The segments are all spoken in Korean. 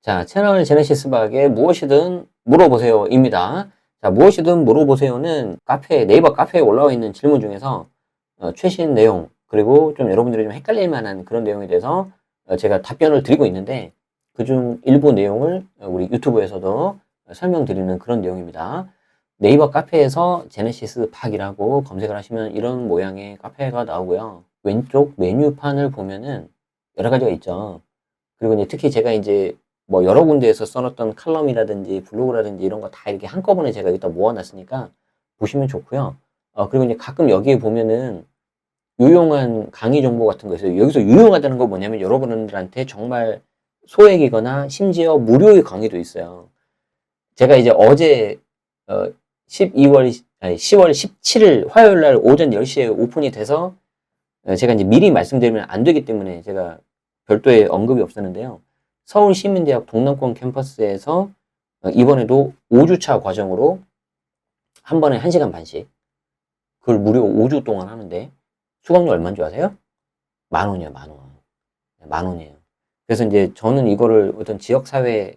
자, 채널 제네시스 박에 무엇이든 물어보세요입니다. 자, 무엇이든 물어보세요는 네이버 카페에 올라와 있는 질문 중에서 최신 내용, 그리고 좀 여러분들이 좀 헷갈릴 만한 그런 내용에 대해서 제가 답변을 드리고 있는데, 그중 일부 내용을 우리 유튜브에서도 설명드리는 그런 내용입니다. 네이버 카페에서 제네시스 박이라고 검색을 하시면 이런 모양의 카페가 나오고요. 왼쪽 메뉴판을 보면은 여러 가지가 있죠. 그리고 이제 특히 제가 이제 뭐 여러 군데에서 써놨던 칼럼이라든지 블로그라든지 이런 거 다 이렇게 한꺼번에 제가 여기다 모아놨으니까 보시면 좋고요. 그리고 이제 가끔 여기에 보면은 유용한 강의 정보 같은 거 있어요. 여기서 유용하다는 거 뭐냐면 여러분들한테 정말 소액이거나 심지어 무료의 강의도 있어요. 제가 이제 어제 10월 17일 화요일 날 오전 10시에 오픈이 돼서 제가 이제 미리 말씀드리면 안 되기 때문에 제가 별도의 언급이 없었는데요. 서울시민대학 동남권 캠퍼스에서 이번에도 5주차 과정으로 한 번에 1시간 반씩 그걸 무료 5주 동안 하는데 수강료 얼마인 줄 아세요? 10,000원이에요, 10,000원. 10,000원이에요. 그래서 이제 저는 이거를 어떤 지역사회에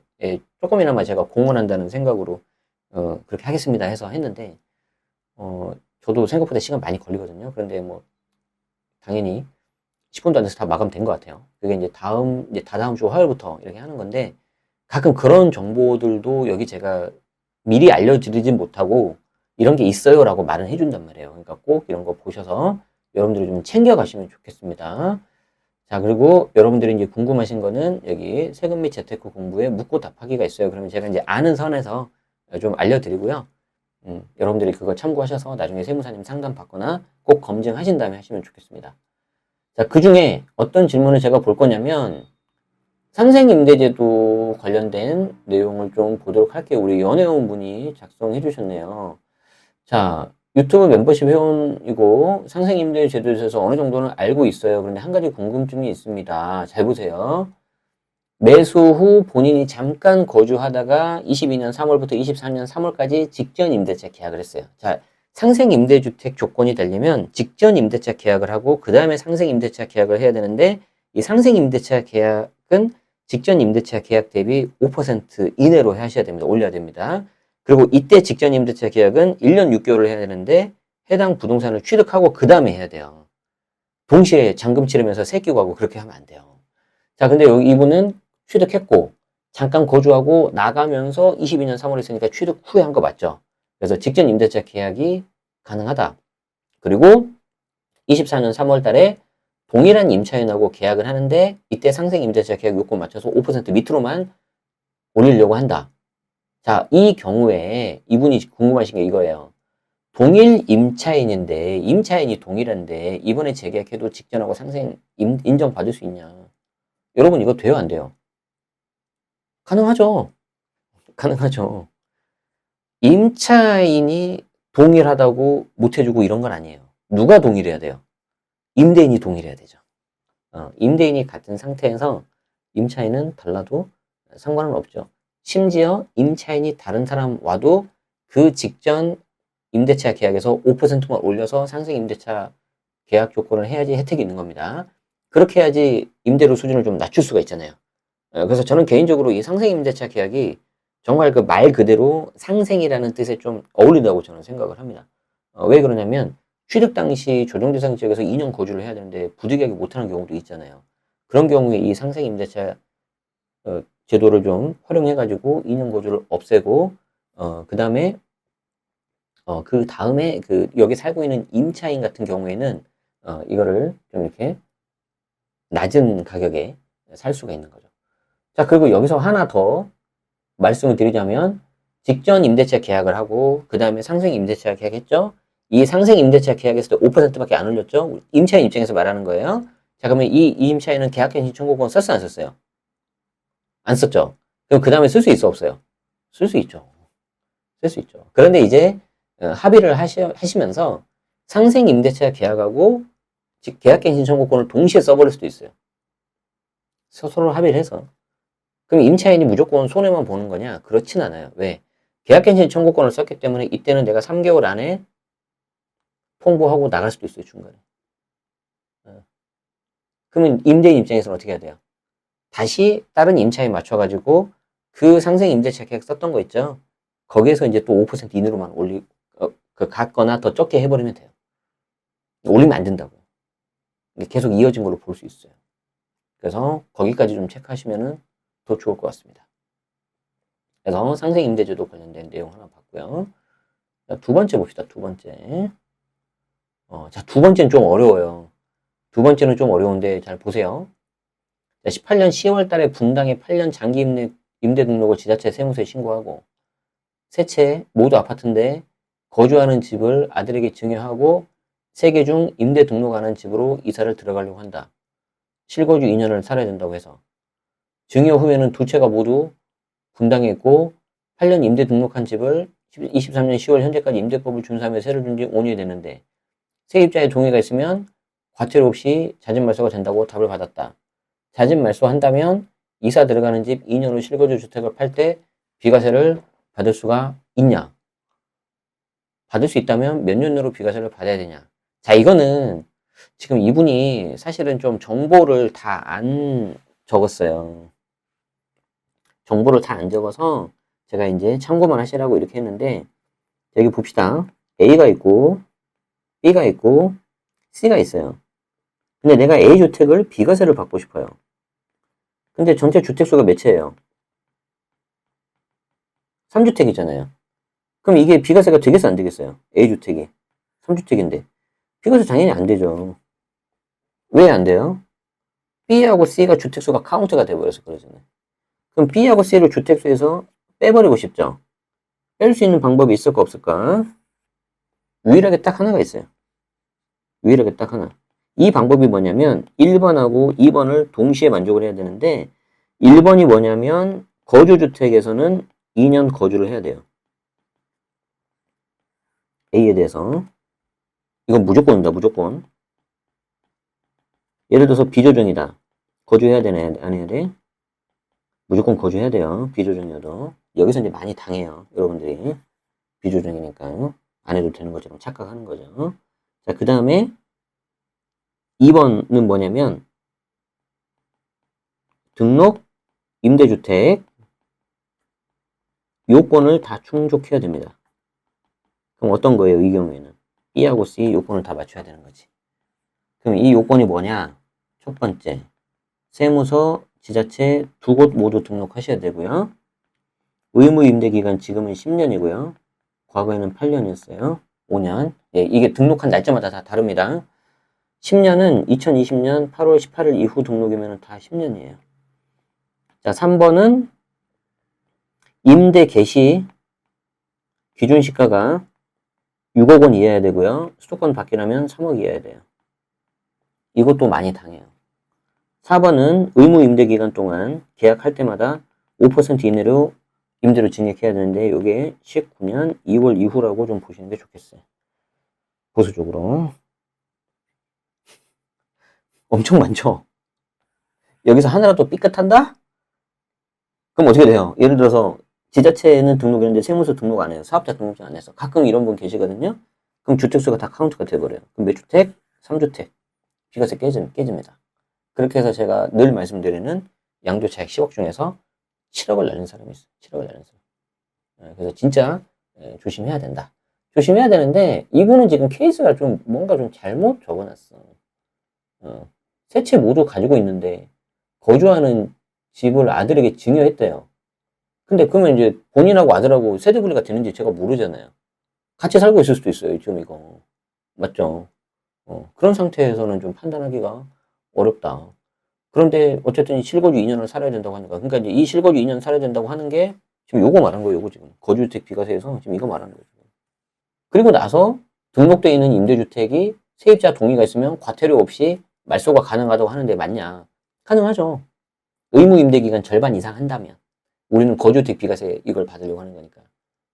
조금이나마 제가 공헌한다는 생각으로 그렇게 하겠습니다 해서 했는데 저도 생각보다 시간 많이 걸리거든요. 그런데 뭐 당연히 10분도 안 돼서 다 마감된 것 같아요. 그게 이제 다다음 주 화요일부터 이렇게 하는 건데, 가끔 그런 정보들도 여기 제가 미리 알려드리진 못하고, 이런 게 있어요라고 말을 해준단 말이에요. 그러니까 꼭 이런 거 보셔서 여러분들이 좀 챙겨가시면 좋겠습니다. 자, 그리고 여러분들이 이제 궁금하신 거는 여기 세금 및 재테크 공부에 묻고 답하기가 있어요. 그러면 제가 이제 아는 선에서 좀 알려드리고요. 여러분들이 그거 참고하셔서 나중에 세무사님 상담 받거나 꼭 검증하신 다음에 하시면 좋겠습니다. 자, 그 중에 어떤 질문을 제가 볼 거냐면, 상생임대제도 관련된 내용을 좀 보도록 할게요. 우리 연혜원 분이 작성해 주셨네요. 자, 유튜브 멤버십 회원이고 상생임대제도에 대해서 어느 정도는 알고 있어요. 그런데 한 가지 궁금증이 있습니다. 잘 보세요. 매수 후 본인이 잠깐 거주하다가 22년 3월부터 24년 3월까지 직전 임대차 계약을 했어요. 자, 상생 임대주택 조건이 되려면 직전 임대차 계약을 하고 그 다음에 상생 임대차 계약을 해야 되는데, 이 상생 임대차 계약은 직전 임대차 계약 대비 5% 이내로 하셔야 됩니다. 올려야 됩니다. 그리고 이때 직전 임대차 계약은 1년 6개월을 해야 되는데 해당 부동산을 취득하고 그 다음에 해야 돼요. 동시에 잔금 치르면서 새끼고 하고 그렇게 하면 안 돼요. 자, 근데 여기 이분은 취득했고 잠깐 거주하고 나가면서 22년 3월에 있으니까 취득 후에 한 거 맞죠? 그래서 직전 임대차 계약이 가능하다. 그리고 24년 3월 달에 동일한 임차인하고 계약을 하는데 이때 상생 임대차 계약 요건 맞춰서 5% 밑으로만 올리려고 한다. 자, 이 경우에 이분이 궁금하신 게 이거예요. 동일 임차인인데 임차인이 동일한데 이번에 재계약해도 직전하고 상생 인정받을 수 있냐? 여러분 이거 돼요, 안 돼요? 가능하죠. 가능하죠. 임차인이 동일하다고 못 해주고 이런 건 아니에요. 누가 동일해야 돼요? 임대인이 동일해야 되죠. 임대인이 같은 상태에서 임차인은 달라도 상관은 없죠. 심지어 임차인이 다른 사람 와도 그 직전 임대차 계약에서 5%만 올려서 상생 임대차 계약 조건을 해야지 혜택이 있는 겁니다. 그렇게 해야지 임대료 수준을 좀 낮출 수가 있잖아요. 그래서 저는 개인적으로 이 상생 임대차 계약이 정말 그 말 그대로 상생이라는 뜻에 좀 어울린다고 저는 생각을 합니다. 왜 그러냐면 취득 당시 조정 대상 지역에서 2년 거주를 해야 되는데 부득이하게 못하는 경우도 있잖아요. 그런 경우에 이 상생 임대차 제도를 좀 활용해가지고 2년 거주를 없애고 그 다음에 그 여기 살고 있는 임차인 같은 경우에는 이거를 좀 이렇게 낮은 가격에 살 수가 있는 거죠. 자, 그리고 여기서 하나 더 말씀을 드리자면 직전 임대차 계약을 하고 그 다음에 상생 임대차 계약했죠. 이 상생 임대차 계약에서도 5%밖에 안 올렸죠. 임차인 입장에서 말하는 거예요. 자, 그러면 이 임차인은 계약갱신 청구권 썼어요, 안 썼어요? 안 썼죠. 그럼 그 다음에 쓸 수 있어, 없어요? 쓸 수 있죠. 쓸 수 있죠. 그런데 이제 합의를 하시면서 상생 임대차 계약하고 계약갱신 청구권을 동시에 써버릴 수도 있어요. 서로 합의를 해서. 그럼 임차인이 무조건 손해만 보는 거냐? 그렇진 않아요. 왜? 계약갱신 청구권을 썼기 때문에 이때는 내가 3개월 안에 통보하고 나갈 수도 있어요, 중간에. 그러면 임대인 입장에서는 어떻게 해야 돼요? 다시 다른 임차인 맞춰가지고 그 상생 임대차 계약 썼던 거 있죠? 거기에서 이제 또 5% 이내로만 갖거나 더 적게 해버리면 돼요. 올리면 안 된다고. 계속 이어진 걸로 볼 수 있어요. 그래서 거기까지 좀 체크하시면은 더 좋을 것 같습니다. 그래서 상생 임대제도 관련된 내용 하나 봤고요. 자, 두 번째 봅시다. 두 번째. 자, 두 번째는 좀 어려워요. 두 번째는 좀 어려운데 잘 보세요. 18년 10월 달에 분당에 8년 장기 임대 등록을 지자체 세무서에 신고하고 세 채 모두 아파트인데 거주하는 집을 아들에게 증여하고 3개 중 임대 등록하는 집으로 이사를 들어가려고 한다. 실거주 2년을 살아야 된다고 해서 증여 후에는 두 채가 모두 분당에 있고 8년 임대 등록한 집을 23년 10월 현재까지 임대법을 준수하며 세를 준 지 5년이 됐는데 세입자의 동의가 있으면 과태료 없이 자진 말소가 된다고 답을 받았다. 자진 말소한다면 이사 들어가는 집 2년 후 실거주 주택을 팔 때 비과세를 받을 수가 있냐? 받을 수 있다면 몇 년 내로 비과세를 받아야 되냐? 자, 이거는 지금 이분이 사실은 좀 정보를 다 안 적었어요. 정보를 다 안 적어서 제가 이제 참고만 하시라고 이렇게 했는데 여기 봅시다. A가 있고 B가 있고 C가 있어요. 근데 내가 A주택을 비과세를 받고 싶어요. 근데 전체 주택수가 몇 채예요? 3주택이잖아요. 그럼 이게 비과세가 되겠어 안 되겠어요? A주택이 3주택인데 비과세 당연히 안 되죠. 왜 안 돼요? B하고 C가 주택수가 카운트가 돼버려서 그러잖아요. 그럼 B하고 C를 주택수에서 빼버리고 싶죠? 뺄 수 있는 방법이 있을까 없을까? 유일하게 딱 하나가 있어요. 유일하게 딱 하나. 이 방법이 뭐냐면 1번하고 2번을 동시에 만족을 해야 되는데 1번이 뭐냐면 거주주택에서는 2년 거주를 해야 돼요. A에 대해서. 이건 무조건이다. 무조건. 예를 들어서 비조정이다. 거주해야 되네. 안 해야 돼? 무조건 거주해야 돼요. 비조정이어도. 여기서 이제 많이 당해요. 여러분들이. 비조정이니까 안 해도 되는 것처럼 착각하는 거죠. 자, 그 다음에 2번은 뭐냐면 등록 임대주택 요건을 다 충족해야 됩니다. 그럼 어떤 거예요? 이 경우에는 B하고 C 요건을 다 맞춰야 되는 거지. 그럼 이 요건이 뭐냐? 첫 번째, 세무서, 지자체 두 곳 모두 등록하셔야 되고요. 의무 임대 기간 지금은 10년이고요. 과거에는 8년이었어요. 5년. 예, 이게 등록한 날짜마다 다 다릅니다. 10년은 2020년 8월 18일 이후 등록이면 다 10년이에요. 자, 3번은 임대 개시 기준 시가가 6억 원 이하야 되고요. 수도권 받기라면 3억 이하야 돼요. 이것도 많이 당해요. 4번은 의무 임대 기간 동안 계약할 때마다 5% 이내로 임대료 증액해야 되는데 이게 19년 2월 이후라고 좀 보시는 게 좋겠어요. 보수적으로. 엄청 많죠? 여기서 하나라도 삐끗한다? 그럼 어떻게 돼요? 예를 들어서 지자체는 등록했는데 세무서 등록 안 해요. 사업자 등록증 안 해서. 가끔 이런 분 계시거든요. 그럼 주택수가 다 카운트가 돼버려요. 그럼 몇 주택? 3주택. 비과세 깨집니다. 그렇게 해서 제가 늘 말씀드리는 양도차익 10억 중에서 7억을 날린 사람이 있어요. 7억을 날린 사람. 그래서 진짜 조심해야 된다. 조심해야 되는데 이분은 지금 케이스가 좀 뭔가 좀 잘못 적어놨어. 세 채 모두 가지고 있는데 거주하는 집을 아들에게 증여했대요. 근데 그러면 이제 본인하고 아들하고 세대 분리가 되는지 제가 모르잖아요. 같이 살고 있을 수도 있어요. 지금 이거. 맞죠? 그런 상태에서는 좀 판단하기가 어렵다. 그런데 어쨌든 실거주 2년을 살아야 된다고 하니까. 그러니까 이제 이 실거주 2년 살아야 된다고 하는 게 지금 요거 말한 거예요. 요거 지금. 거주주택 비과세에서 지금 이거 말하는 거예요. 그리고 나서 등록되어 있는 임대주택이 세입자 동의가 있으면 과태료 없이 말소가 가능하다고 하는데 맞냐? 가능하죠. 의무 임대 기간 절반 이상 한다면. 우리는 거주주택 비과세 이걸 받으려고 하는 거니까.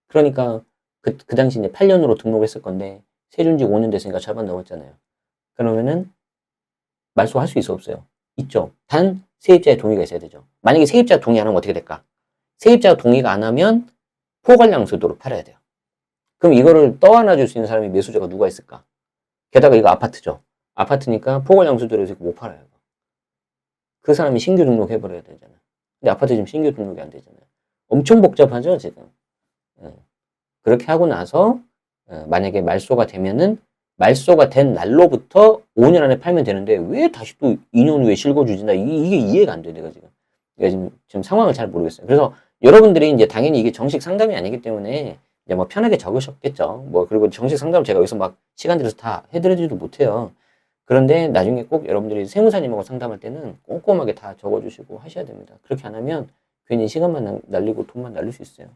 그러니까 그 당시 이제 8년으로 등록했을 건데 세준 지 5년 됐으니까 절반 넘었잖아요. 그러면은 말소할 수 있어 없어요? 있죠. 단 세입자의 동의가 있어야 되죠. 만약에 세입자 동의 안 하면 어떻게 될까? 세입자 동의가 안 하면 포괄양수도로 팔아야 돼요. 그럼 이거를 떠안아 줄 수 있는 사람이 매수자가 누가 있을까? 게다가 이거 아파트죠. 아파트니까 포괄양수도로 못 팔아요. 그 사람이 신규 등록해버려야 되잖아요. 근데 아파트 지금 신규 등록이 안 되잖아요. 엄청 복잡하죠, 지금. 그렇게 하고 나서 만약에 말소가 되면은 말소가 된 날로부터 5년 안에 팔면 되는데 왜 다시 또 2년 후에 실거주진다? 이게 이해가 안 돼, 내가 지금. 내가 지금 상황을 잘 모르겠어요. 그래서 여러분들이 이제 당연히 이게 정식 상담이 아니기 때문에 이제 뭐 편하게 적으셨겠죠. 뭐 그리고 정식 상담을 제가 여기서 막 시간 들여서 다 해드리지도 못해요. 그런데 나중에 꼭 여러분들이 세무사님하고 상담할 때는 꼼꼼하게 다 적어주시고 하셔야 됩니다. 그렇게 안 하면 괜히 시간만 날리고 돈만 날릴 수 있어요.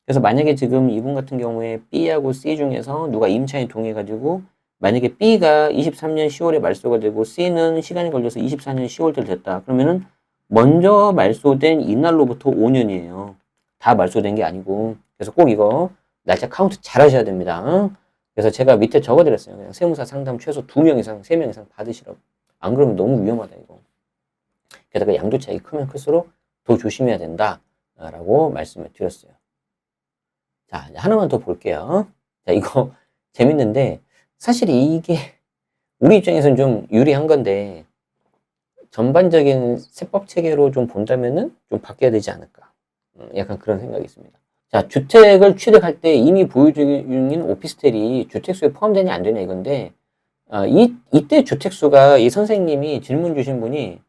그래서 만약에 지금 이분 같은 경우에 B하고 C 중에서 누가 임차인 동의해가지고 만약에 B가 23년 10월에 말소가 되고 C는 시간이 걸려서 24년 10월달 됐다. 그러면은 먼저 말소된 이날로부터 5년이에요. 다 말소된 게 아니고. 그래서 꼭 이거 날짜 카운트 잘 하셔야 됩니다. 그래서 제가 밑에 적어드렸어요. 그냥 세무사 상담 최소 2명 이상, 3명 이상 받으시라고. 안 그러면 너무 위험하다, 이거. 게다가 양도 차익이 크면 클수록 더 조심해야 된다. 라고 말씀을 드렸어요. 자, 하나만 더 볼게요. 자, 이거 재밌는데, 사실 이게 우리 입장에서는 좀 유리한 건데, 전반적인 세법 체계로 좀 본다면은 좀 바뀌어야 되지 않을까. 약간 그런 생각이 있습니다. 자, 주택을 취득할 때 이미 보유 중인 오피스텔이 주택수에 포함되냐 안 되냐 이건데, 이때 주택수가 이 선생님이 질문 주신 분이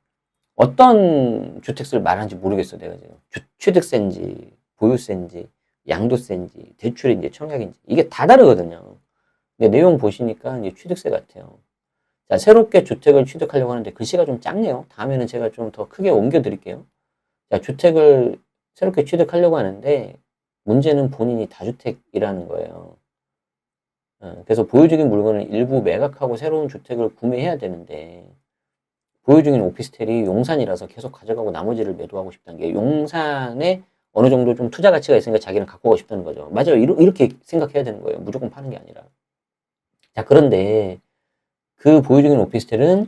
어떤 주택수를 말하는지 모르겠어, 내가 지금. 취득세인지, 보유세인지, 양도세인지, 대출인지, 청약인지. 이게 다 다르거든요. 근데 내용 보시니까 이제 취득세 같아요. 자, 새롭게 주택을 취득하려고 하는데 글씨가 좀 작네요. 다음에는 제가 좀 더 크게 옮겨 드릴게요. 자, 주택을 새롭게 취득하려고 하는데 문제는 본인이 다주택이라는 거예요. 그래서 보유 중인 물건을 일부 매각하고 새로운 주택을 구매해야 되는데 보유 중인 오피스텔이 용산이라서 계속 가져가고 나머지를 매도하고 싶다는 게 용산에 어느 정도 좀 투자 가치가 있으니까 자기는 갖고 가고 싶다는 거죠. 맞아요. 이렇게 생각해야 되는 거예요. 무조건 파는 게 아니라. 자, 그런데 그 보유 중인 오피스텔은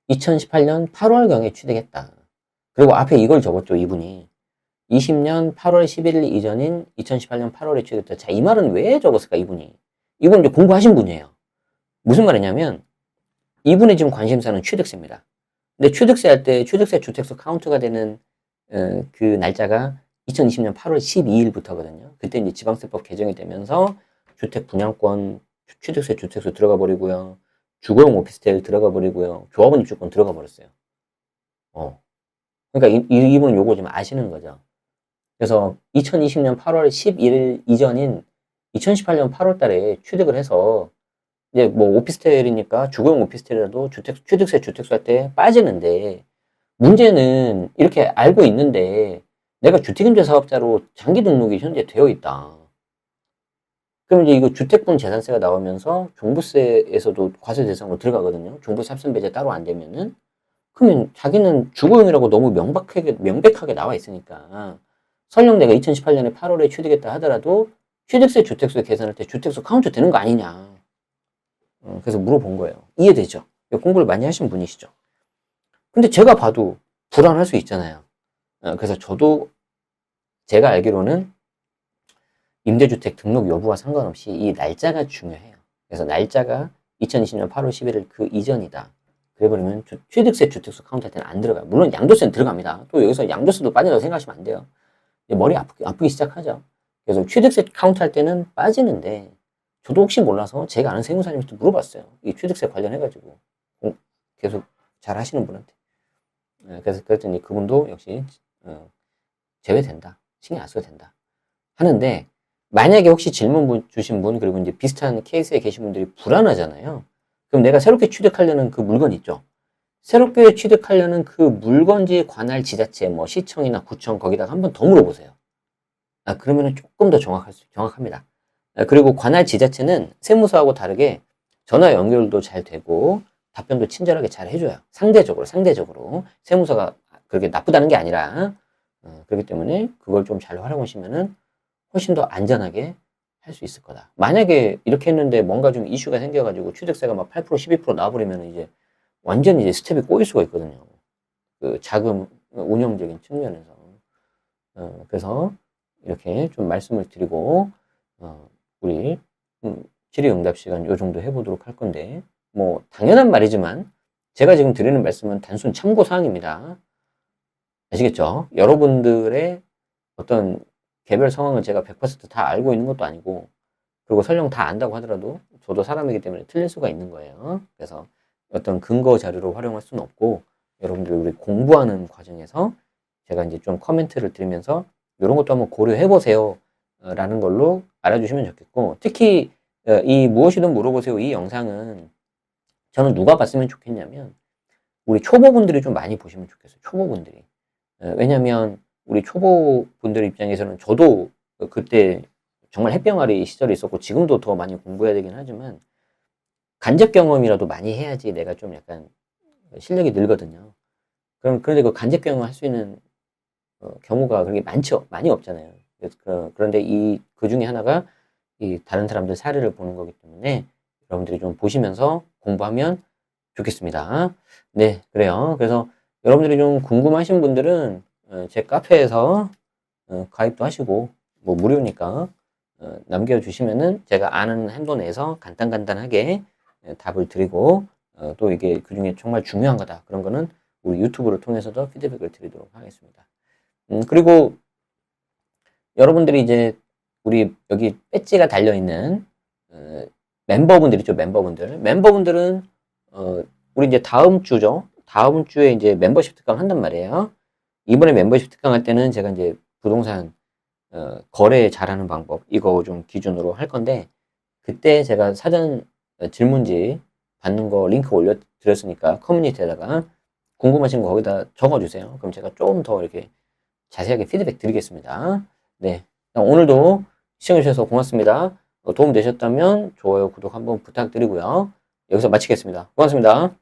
2018년 8월경에 취득했다. 그리고 앞에 이걸 적었죠, 이분이. 20년 8월 11일 이전인 2018년 8월에 취득했다. 자, 이 말은 왜 적었을까, 이분이? 이분 이제 공부하신 분이에요. 무슨 말이냐면, 이분의 지금 관심사는 취득세입니다. 근데 취득세 할 때 취득세 주택수 카운트가 되는 그 날짜가 2020년 8월 12일부터거든요. 그때 이제 지방세법 개정이 되면서 주택 분양권 취득세 주택수 들어가 버리고요. 주거용 오피스텔 들어가 버리고요. 조합원 입주권 들어가 버렸어요. 그러니까 이분은 요거 좀 아시는 거죠. 그래서 2020년 8월 11일 이전인 2018년 8월 달에 취득을 해서 이제 뭐 오피스텔이니까 주거용 오피스텔이라도 취득세 주택수 할 때 빠지는데 문제는 이렇게 알고 있는데 내가 주택임대 사업자로 장기 등록이 현재 되어 있다. 그럼 이제 이거 주택분 재산세가 나오면서 종부세에서도 과세 대상으로 들어가거든요. 종부세 합산배제 따로 안 되면은. 그러면 자기는 주거용이라고 너무 명백하게 나와 있으니까 설령 내가 2018년에 8월에 취득했다 하더라도 취득세 주택수 계산할 때 주택수 카운트 되는 거 아니냐. 그래서 물어본 거예요. 이해되죠? 공부를 많이 하신 분이시죠? 근데 제가 봐도 불안할 수 있잖아요. 그래서 저도 제가 알기로는 임대주택 등록 여부와 상관없이 이 날짜가 중요해요. 그래서 날짜가 2020년 8월 11일 그 이전이다. 그래버리면 취득세 주택수 카운트 할 때는 안 들어가요. 물론 양도세는 들어갑니다. 또 여기서 양도세도 빠진다고 생각하시면 안 돼요. 머리 아프기 시작하죠. 그래서 취득세 카운트 할 때는 빠지는데 저도 혹시 몰라서 제가 아는 세무사님한테 물어봤어요. 이 취득세 관련해가지고 계속 잘 하시는 분한테. 그래서 그랬더니 그분도 역시 제외된다. 신경 안 써도 된다. 하는데 만약에 혹시 질문 주신 분 그리고 이제 비슷한 케이스에 계신 분들이 불안하잖아요. 그럼 내가 새롭게 취득하려는 그 물건 있죠. 새롭게 취득하려는 그 물건지에 관할 지자체, 뭐 시청이나 구청 거기다가 한번 더 물어보세요. 그러면 조금 더 정확합니다. 그리고 관할 지자체는 세무서하고 다르게 전화 연결도 잘 되고 답변도 친절하게 잘 해줘요. 상대적으로. 세무서가 그렇게 나쁘다는 게 아니라 그렇기 때문에 그걸 좀 잘 활용하시면은 훨씬 더 안전하게 할 수 있을 거다. 만약에 이렇게 했는데 뭔가 좀 이슈가 생겨가지고 취득세가 막 8%, 12% 나와버리면 이제 완전히 이제 스텝이 꼬일 수가 있거든요. 그 자금 운영적인 측면에서. 그래서 이렇게 좀 말씀을 드리고, 우리 질의응답 시간 요 정도 해보도록 할 건데, 뭐, 당연한 말이지만, 제가 지금 드리는 말씀은 단순 참고사항입니다. 아시겠죠? 여러분들의 어떤 개별 상황을 제가 100%다 알고 있는 것도 아니고, 그리고 설령 다 안다고 하더라도 저도 사람이기 때문에 틀릴 수가 있는 거예요. 그래서 어떤 근거 자료로 활용할 수는 없고, 여러분들 우리 공부하는 과정에서 제가 이제 좀 코멘트를 드리면서 이런 것도 한번 고려해 보세요 라는 걸로 알아주시면 좋겠고, 특히 이 무엇이든 물어보세요 이 영상은 저는 누가 봤으면 좋겠냐면 우리 초보분들이 좀 많이 보시면 좋겠어요. 초보분들이. 왜냐면 우리 초보분들 입장에서는 저도 그때 정말 햇병아리 시절이 있었고 지금도 더 많이 공부해야 되긴 하지만 간접 경험이라도 많이 해야지 내가 좀 약간 실력이 늘거든요. 그런데 그 간접 경험을 할 수 있는 경우가 그렇게 많이 없잖아요. 그런데 그 중에 하나가 이 다른 사람들 사례를 보는 거기 때문에 여러분들이 좀 보시면서 공부하면 좋겠습니다. 네, 그래요. 그래서 여러분들이 좀 궁금하신 분들은 제 카페에서 가입도 하시고 뭐 무료니까 남겨주시면은 제가 아는 한도 내에서 간단하게 답을 드리고 또 이게 그중에 정말 중요한 거다 그런 거는 우리 유튜브를 통해서도 피드백을 드리도록 하겠습니다. 그리고 여러분들이 이제 우리 여기 배지가 달려있는 멤버분들 있죠, 멤버분들은 우리 이제 다음 주죠. 다음 주에 이제 멤버십 특강 한단 말이에요. 이번에 멤버십 특강 할 때는 제가 이제 부동산 거래 잘하는 방법 이거 좀 기준으로 할 건데 그때 제가 사전 질문지 받는 거 링크 올려드렸으니까 커뮤니티에다가 궁금하신 거 거기다 적어주세요. 그럼 제가 좀 더 이렇게 자세하게 피드백 드리겠습니다. 네, 오늘도 시청해주셔서 고맙습니다. 도움 되셨다면 좋아요, 구독 한번 부탁드리고요. 여기서 마치겠습니다. 고맙습니다.